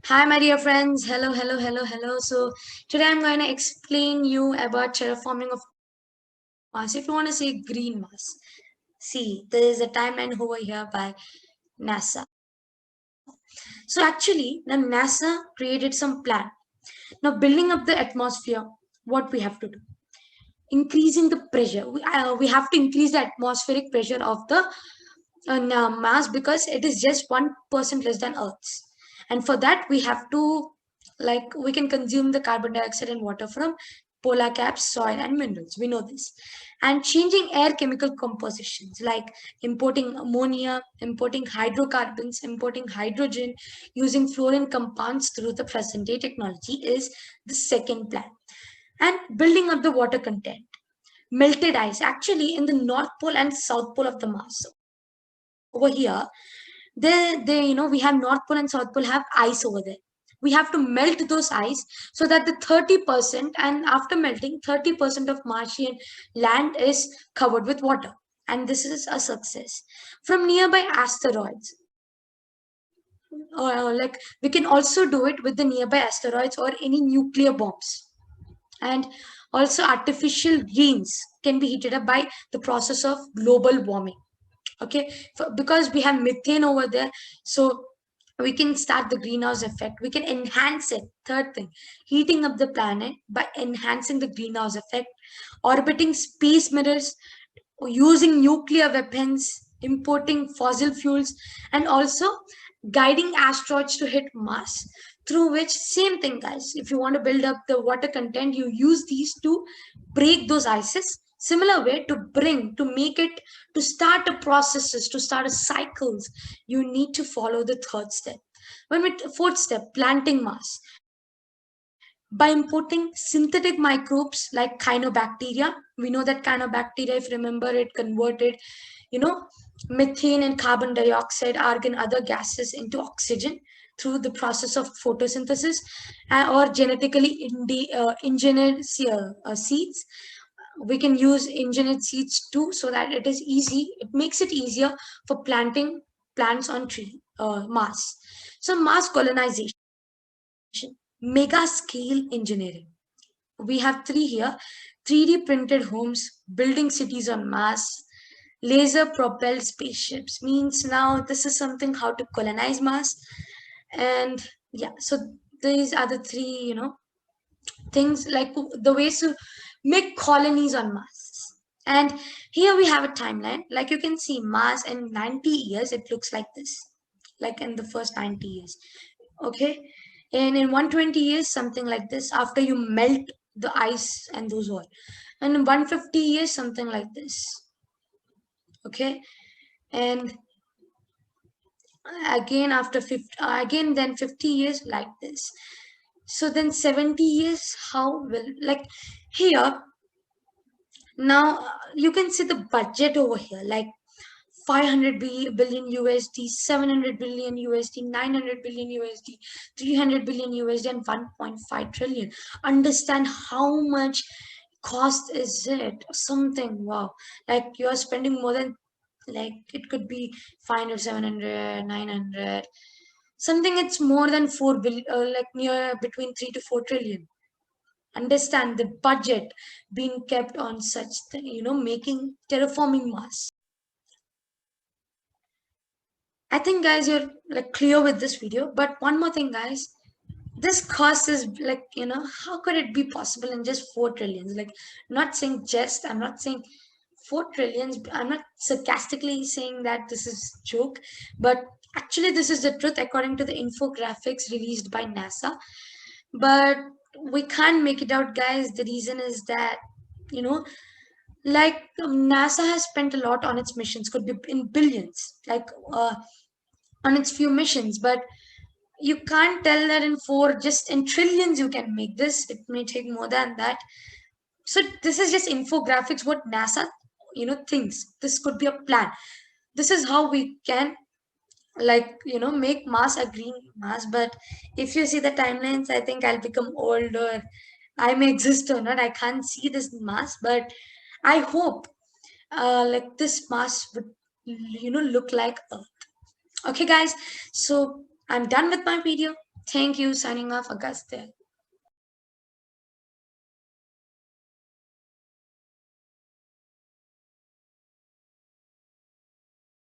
Hi, my dear friends. Hello, hello, hello, hello. So today I'm going to explain you about terraforming of Mars. If you want to say green Mars, see there is a timeline over here by NASA. So actually, now NASA created some plan. Now building up the atmosphere, what we have to do? Increasing the pressure. We have to increase the atmospheric pressure of the Mars because it is just 1% less than Earth's. And for that, we have to, like, we can consume the carbon dioxide and water from polar caps, soil, and minerals. We know this. And changing air chemical compositions, like importing ammonia, importing hydrocarbons, importing hydrogen, using fluorine compounds through the present day technology is the second plan. And building up the water content. Melted ice, actually, in the North Pole and South Pole of the Mars over here, we have North Pole and South Pole have ice over there. We have to melt those ice so that the 30%, and after melting 30% of Martian land is covered with water, and this is a success. From nearby asteroids, like we can also do it with the nearby asteroids or any nuclear bombs. And also artificial rains can be heated up by the process of global warming. Okay, because we have methane over there, so we can start the greenhouse effect. We can enhance it. Third thing, heating up the planet by enhancing the greenhouse effect, orbiting space mirrors, using nuclear weapons, importing fossil fuels, and also guiding asteroids to hit Mars, through which, same thing guys, if you want to build up the water content, you use these to break those ices. Similar way to bring, to make it, to start a processes, to start a cycles, you need to follow the third step. Fourth step, planting Mars by importing synthetic microbes like cyanobacteria. We know that cyanobacteria, if you remember, it converted, you know, methane and carbon dioxide, argon, other gases into oxygen through the process of photosynthesis, or genetically engineered seeds. We can use engineered seeds too, so that it is easy. It makes it easier for planting plants on Mars. So Mars colonization, mega scale engineering. We have three here: 3D printed homes, building cities on Mars, laser propelled spaceships. Means now this is something how to colonize Mars. And yeah, so these are the three, things, like the ways to make colonies on Mars. And here we have a timeline. Like you can see, Mars in 90 years, it looks like this, like in the first 90 years. Okay. And in 120 years, something like this, after you melt the ice and those all. And in 150 years, something like this. Okay. And again after 50, again then 50 years like this. So then 70 years, how will, like, here now, you can see the budget over here, like 500 billion USD, 700 billion USD, 900 billion USD, 300 billion USD, and 1.5 trillion. Understand how much cost is it? Something, wow. Like you are spending more than, like, it could be 500, 700, 900. Something it's more than 4 billion, like near between 3 to 4 trillion. Understand the budget being kept on such making terraforming Mars. I think guys you're like clear with this video, but one more thing guys, this cost is like, how could it be possible in just 4 trillions? Like, not saying just, I'm not saying 4 trillions, I'm not sarcastically saying that this is joke, but actually this is the truth according to the infographics released by NASA. But we can't make it out guys. The reason is that, you know like, NASA has spent a lot on its missions, could be in billions, like, on its few missions, but you can't tell that in four, just in trillions you can make this. It may take more than that. So this is just infographics, what NASA, thinks. This could be a plan. This is how we can, like, make Mars a green Mars. But if you see the timelines, I think I'll become older. I may exist or not, I can't see this Mars, but I hope, like, this Mars would, look like Earth. Okay, guys. So I'm done with my video. Thank you. Signing off, Agastya.